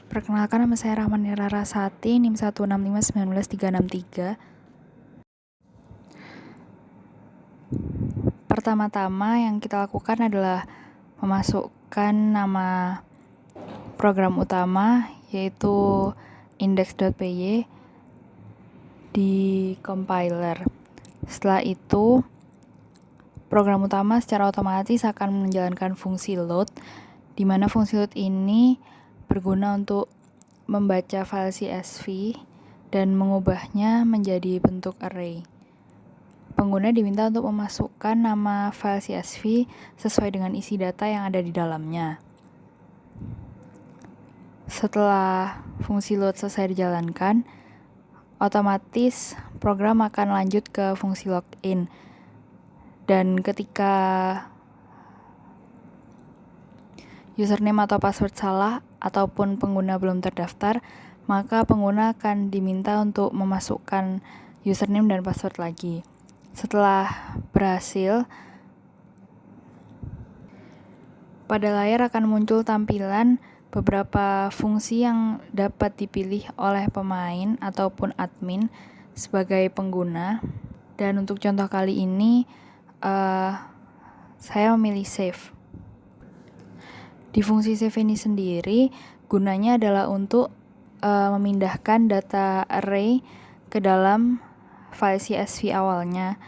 Perkenalkan, nama saya Rahmani Rarasati, NIM 16591363. Pertama-tama yang kita lakukan adalah memasukkan nama program utama, yaitu index.py, di compiler. Setelah itu, program utama secara otomatis akan menjalankan fungsi load, di mana fungsi load ini berguna untuk membaca file CSV dan mengubahnya menjadi bentuk array. Pengguna diminta untuk memasukkan nama file CSV sesuai dengan isi data yang ada di dalamnya. Setelah fungsi load selesai dijalankan, otomatis program akan lanjut ke fungsi login. Dan ketika username atau password salah ataupun pengguna belum terdaftar, maka pengguna akan diminta untuk memasukkan username dan password lagi. Setelah berhasil, pada layar akan muncul tampilan beberapa fungsi yang dapat dipilih oleh pemain ataupun admin sebagai pengguna. Dan untuk contoh kali ini, saya memilih save. Di fungsi save ini sendiri, gunanya adalah untuk memindahkan data array ke dalam file CSV awalnya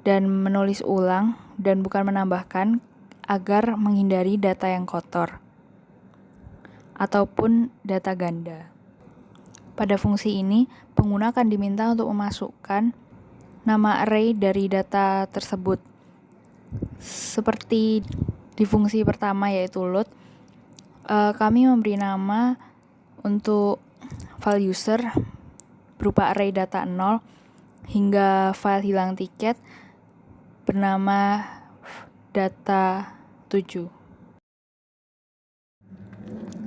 dan menulis ulang dan bukan menambahkan, agar menghindari data yang kotor ataupun data ganda. Pada fungsi ini, pengguna akan diminta untuk memasukkan nama array dari data tersebut. Seperti di fungsi pertama, yaitu load, kami memberi nama untuk file user berupa array data 0 hingga file hilang tiket bernama data 7.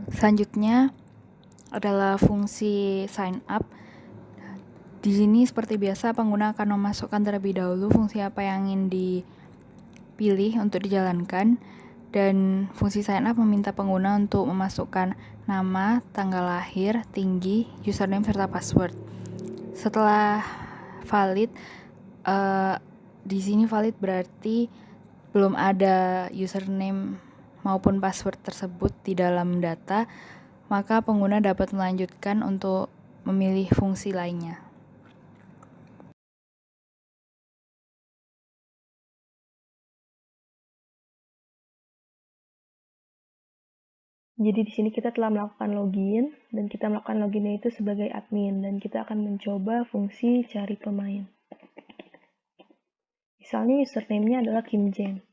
Selanjutnya adalah fungsi sign up. Di sini seperti biasa, pengguna akan memasukkan terlebih dahulu fungsi apa yang ingin dipilih untuk dijalankan, dan fungsi sign up meminta pengguna untuk memasukkan nama, tanggal lahir, tinggi, username, serta password. Setelah valid, di sini valid berarti belum ada username maupun password tersebut di dalam data, maka pengguna dapat melanjutkan untuk memilih fungsi lainnya. Jadi di sini kita telah melakukan login, dan kita melakukan loginnya itu sebagai admin, dan kita akan mencoba fungsi cari pemain. Misalnya username-nya adalah Kim Jeng.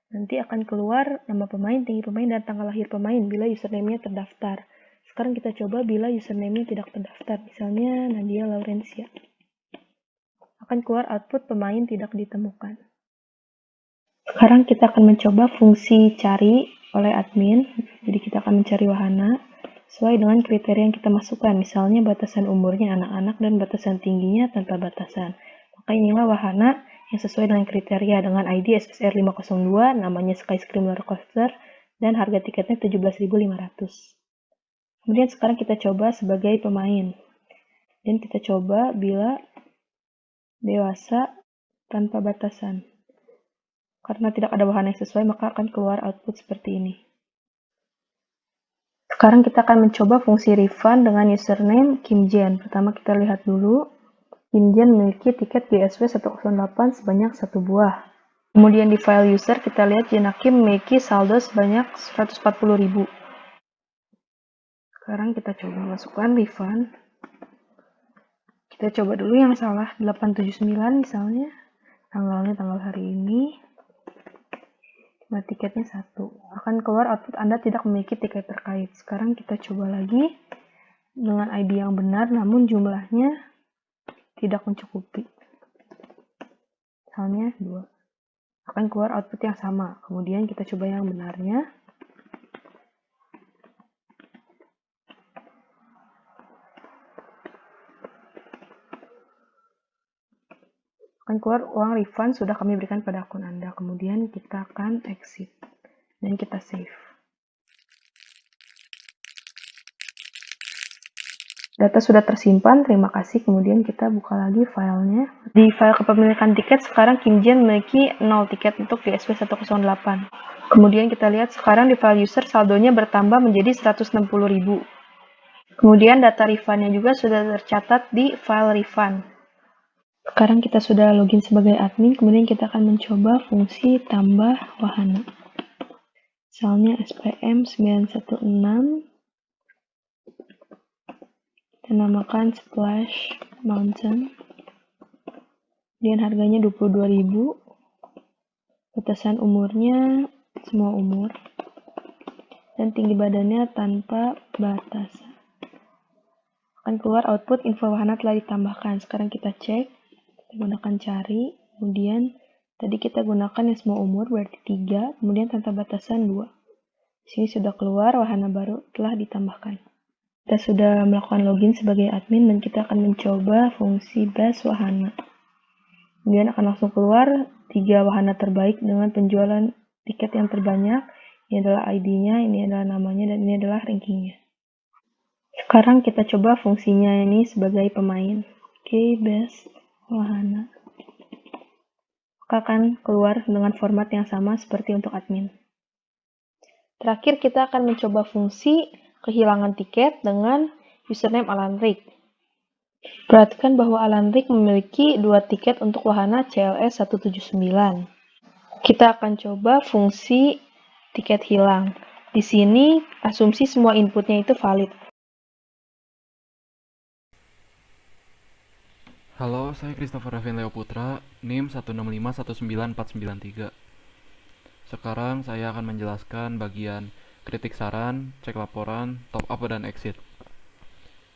Nanti akan keluar nama pemain, tinggi pemain, dan tanggal lahir pemain bila username-nya terdaftar. Sekarang kita coba bila username-nya tidak terdaftar, misalnya Nadia Laurencia. Akan keluar output pemain tidak ditemukan. Sekarang kita akan mencoba fungsi cari oleh admin. Jadi kita akan mencari wahana sesuai dengan kriteria yang kita masukkan. Misalnya batasan umurnya anak-anak dan batasan tingginya tanpa batasan. Maka inilah wahana yang sesuai dengan kriteria dengan ID SSR 502, namanya Skyscream Roller Coaster, dan harga tiketnya 17.500. Kemudian sekarang kita coba sebagai pemain. Dan kita coba bila dewasa tanpa batasan. Karena tidak ada wahana yang sesuai, maka akan keluar output seperti ini. Sekarang kita akan mencoba fungsi refund dengan username Kim Jen. Pertama kita lihat dulu, Kim Jen memiliki tiket GSW 108 sebanyak 1 buah. Kemudian di file user kita lihat Jenakim memiliki saldo sebanyak 140.000. Sekarang kita coba masukkan refund. Kita coba dulu yang salah, 879 misalnya. Tanggalnya tanggal hari ini. Nah, tiketnya 1. Akan keluar output Anda tidak memiliki tiket terkait. Sekarang kita coba lagi dengan ID yang benar, namun jumlahnya tidak mencukupi. Misalnya 2. Akan keluar output yang sama. Kemudian kita coba yang benarnya. Akan keluar uang refund sudah kami berikan pada akun Anda. Kemudian kita akan exit dan kita save. Data sudah tersimpan, terima kasih. Kemudian kita buka lagi filenya. Di file kepemilikan tiket, sekarang Kim Jen memiliki 0 tiket untuk di SW108. Kemudian kita lihat sekarang di file user saldonya bertambah menjadi 160.000. Kemudian data refundnya juga sudah tercatat di file refund. Sekarang kita sudah login sebagai admin, kemudian kita akan mencoba fungsi tambah wahana. Misalnya SPM 916, kita namakan Splash Mountain. Kemudian harganya 22.000. Batasan umurnya semua umur. Dan tinggi badannya tanpa batasan. Akan keluar output info wahana telah ditambahkan. Sekarang kita cek. Kita gunakan cari. Kemudian tadi kita gunakan yang semua umur berarti 3. Kemudian tanpa batasan 2. Di sini sudah keluar wahana baru telah ditambahkan. Kita sudah melakukan login sebagai admin dan kita akan mencoba fungsi best wahana. Kemudian akan langsung keluar 3 wahana terbaik dengan penjualan tiket yang terbanyak. Ini adalah ID-nya, ini adalah namanya, dan ini adalah rankingnya. Sekarang kita coba fungsinya ini sebagai pemain. Oke, best wahana. Maka akan keluar dengan format yang sama seperti untuk admin. Terakhir kita akan mencoba fungsi kehilangan tiket dengan username Alan Rick. Perhatikan bahwa Alan Rick memiliki 2 tiket untuk wahana CLS 179. Kita akan coba fungsi tiket hilang. Di sini asumsi semua inputnya itu valid. Halo, saya Christopher Raven Leo Putra, NIM 165194993. Sekarang saya akan menjelaskan bagian kritik saran, cek laporan, top up dan exit.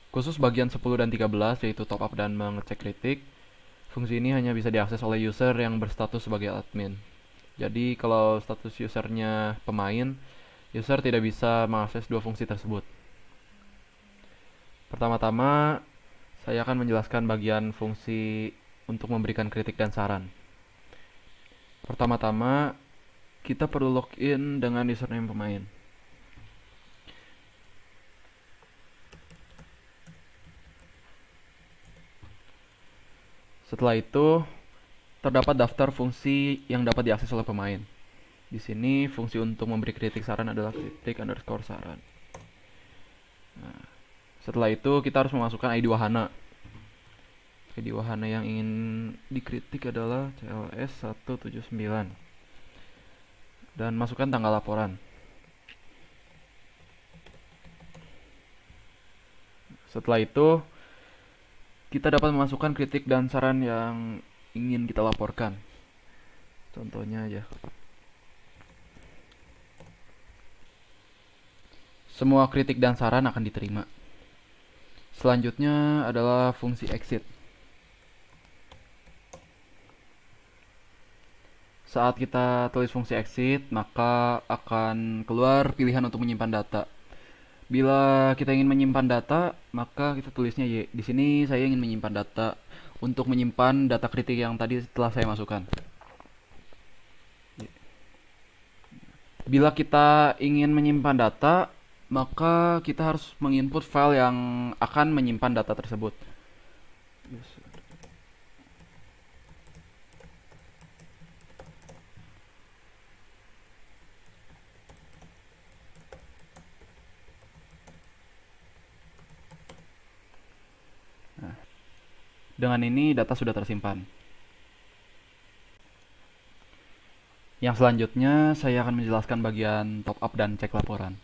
Khusus bagian 10 dan 13 yaitu top up dan mengecek kritik, fungsi ini hanya bisa diakses oleh user yang berstatus sebagai admin. Jadi kalau status usernya pemain, user tidak bisa mengakses dua fungsi tersebut. Pertama-tama, saya akan menjelaskan bagian fungsi untuk memberikan kritik dan saran. Pertama-tama, kita perlu login dengan username pemain. Setelah itu, terdapat daftar fungsi yang dapat diakses oleh pemain. Di sini, fungsi untuk memberi kritik saran adalah kritik_saran. Nah, setelah itu, kita harus memasukkan ID wahana. ID wahana yang ingin dikritik adalah CLS 179. Dan masukkan tanggal laporan. Setelah itu, kita dapat memasukkan kritik dan saran yang ingin kita laporkan. Contohnya aja. Semua kritik dan saran akan diterima. Selanjutnya adalah fungsi exit. Saat kita tulis fungsi exit, maka akan keluar pilihan untuk menyimpan data. Bila kita ingin menyimpan data, maka kita tulisnya Y. Di sini saya ingin menyimpan data untuk menyimpan data kritik yang tadi telah saya masukkan. Bila kita ingin menyimpan data, maka kita harus menginput file yang akan menyimpan data tersebut. Dengan ini data sudah tersimpan. Yang selanjutnya saya akan menjelaskan bagian top up dan cek laporan.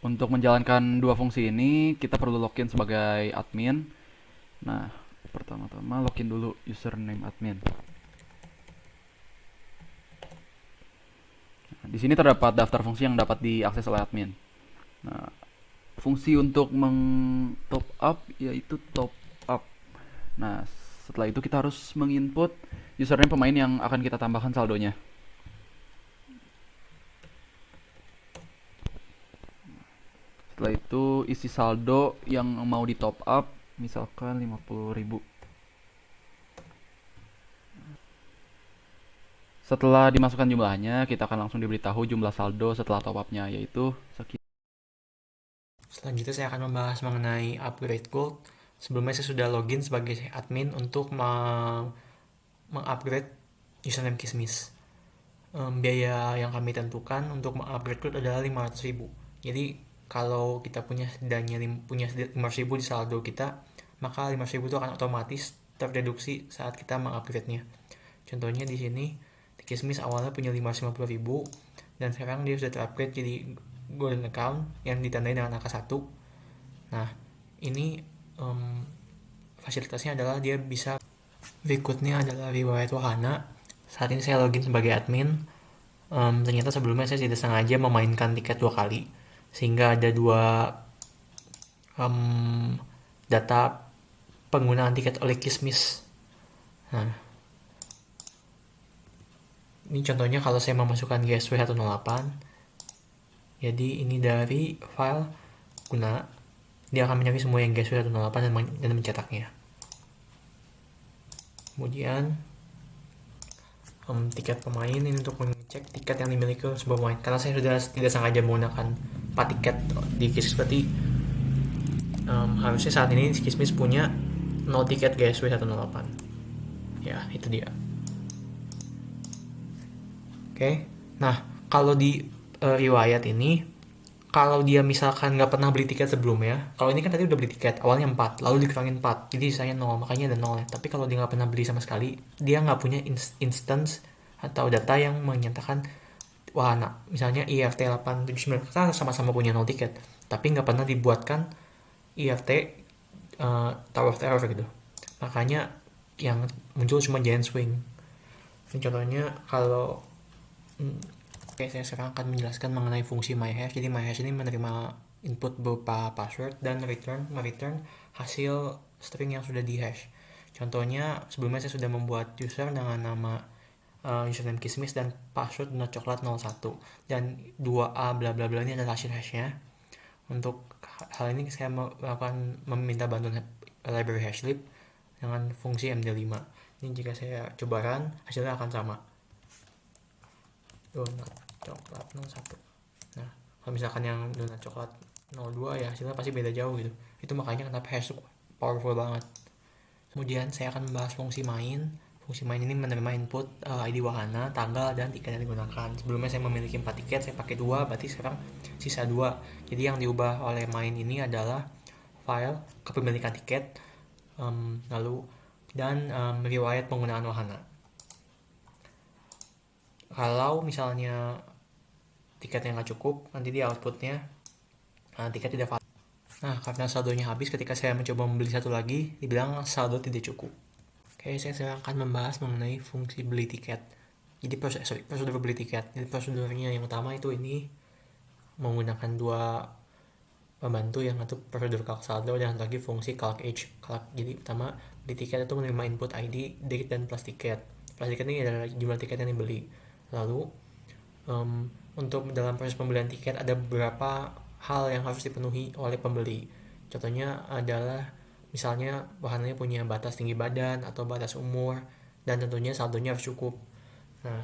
Untuk menjalankan dua fungsi ini kita perlu login sebagai admin. Nah, pertama-tama login dulu username admin. Nah, di sini terdapat daftar fungsi yang dapat diakses oleh admin. Nah, fungsi untuk meng-top up yaitu top up. Nah, setelah itu kita harus menginput username pemain yang akan kita tambahkan saldonya. Setelah itu isi saldo yang mau di top up, misalkan 50.000. Setelah dimasukkan jumlahnya, kita akan langsung diberitahu jumlah saldo setelah top up-nya, yaitu sekian. Selanjutnya saya akan membahas mengenai upgrade gold. Sebelumnya saya sudah login sebagai admin untuk mengupgrade username Kismis. Biaya yang kami tentukan untuk mengupgrade gold adalah 500.000. Jadi kalau kita punya 500.000 di saldo kita, maka 500.000 itu akan otomatis terdeduksi saat kita mengupgrade-nya. Contohnya di sini Kismis awalnya punya 550.000 dan sekarang dia sudah terupgrade jadi golden account yang ditandai dengan angka 1. Nah, ini fasilitasnya adalah dia bisa, berikutnya adalah riwayat wahana. Saat ini saya login sebagai admin. Ternyata sebelumnya saya tidak sengaja memainkan tiket 2 kali, sehingga ada 2 data penggunaan tiket oleh Kismis. Nah, ini contohnya kalau saya memasukkan GSW 108. Jadi ini dari file guna, dia akan mencari semua yang GSW 108 dan mencetaknya. Kemudian tiket pemain ini untuk mengecek tiket yang dimiliki oleh sebuah pemain. Karena saya sudah tidak sengaja menggunakan 4 tiket di Kismis, berarti harusnya saat ini Kismis punya 0 tiket GSW 108. Ya, itu dia. Oke. Nah, kalau di riwayat ini, kalau dia misalkan nggak pernah beli tiket sebelumnya, kalau ini kan tadi udah beli tiket awalnya 4, lalu dikurangin 4, jadi sisanya 0, makanya ada 0 ya. Tapi kalau dia nggak pernah beli sama sekali, dia nggak punya instance atau data yang menyatakan wahana, misalnya IRT 879, kita sama-sama punya 0 tiket, tapi nggak pernah dibuatkan IRT Tower of Terror gitu. Makanya yang muncul cuma Giant Swing. Ini contohnya kalau Oke, saya sekarang akan menjelaskan mengenai fungsi myhash. Jadi myhash ini menerima input berupa password dan mereturn hasil string yang sudah dihash. Contohnya, sebelumnya saya sudah membuat user dengan nama username Kismis dan password coklat01 dan 2A bla bla bla ini adalah hasil hashnya. Untuk hal ini saya meminta bantuan library hashlib dengan fungsi MD5. Ini jika saya coba run, hasilnya akan sama. Donat coklat 01. Nah, kalau misalkan yang donat coklat 02 ya hasilnya pasti beda jauh gitu. Itu makanya kenapa hash powerful banget. Kemudian saya akan membahas fungsi main. Fungsi main ini menerima input ID wahana, tanggal, dan tiket yang digunakan. Sebelumnya saya memiliki 4 tiket, saya pakai 2, berarti sekarang sisa 2. Jadi yang diubah oleh main ini adalah file kepemilikan tiket, lalu dan riwayat penggunaan wahana. Kalau misalnya tiketnya nggak cukup, nanti di outputnya tiket tidak valid. Nah, karena saldonya habis ketika saya mencoba membeli satu lagi, dibilang saldo tidak cukup. Oke, saya akan membahas mengenai fungsi beli tiket. Jadi prosedur beli tiket. Jadi prosedurnya yang utama itu ini menggunakan 2 pembantu yang satu prosedur calc saldo dan lagi fungsi calc age. Jadi pertama beli tiket itu menerima input ID, date, dan plus tiket. Plus tiket ini adalah jumlah tiket yang dibeli. Lalu untuk dalam proses pembelian tiket ada beberapa hal yang harus dipenuhi oleh pembeli. Contohnya adalah misalnya wahananya punya batas tinggi badan atau batas umur, dan tentunya saldonya harus cukup. Nah,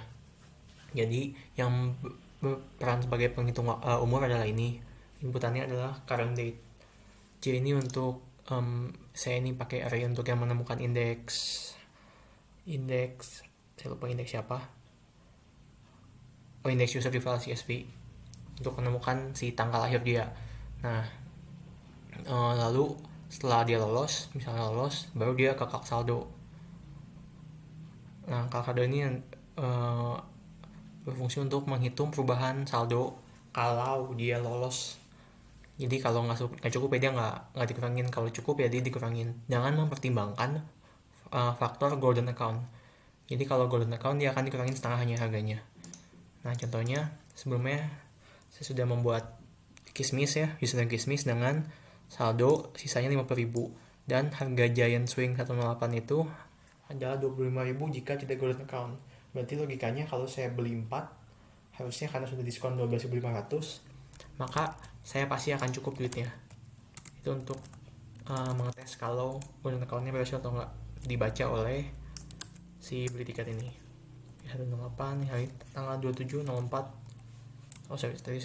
jadi yang berperan sebagai penghitung umur adalah ini. Inputannya adalah current date. J ini untuk saya ini pakai array untuk yang menemukan indeks. Saya lupa indeks siapa. Indeks user di file CSV untuk menemukan si tanggal lahir dia. Nah, lalu setelah dia lolos, misalnya lolos, baru dia ke calc saldo. Nah, calc saldo ini berfungsi untuk menghitung perubahan saldo kalau dia lolos. Jadi kalau nggak cukup ya dia nggak dikurangin, kalau cukup ya dia dikurangin. Jangan mempertimbangkan faktor golden account. Jadi kalau golden account dia akan dikurangin setengahnya harganya. Nah, contohnya sebelumnya saya sudah membuat Kismis ya, username Kismis dengan saldo sisanya 50.000 dan harga Giant Swing 108 itu adalah 25.000 jika tidak golden account. Berarti logikanya kalau saya beli 4, harusnya karena sudah diskon 12.500, maka saya pasti akan cukup duitnya. Itu untuk mengetes kalau golden account-nya berhasil atau enggak, dibaca oleh si beli tiket ini. 108 hari tanggal 27/04. Oh sorry, tadi saya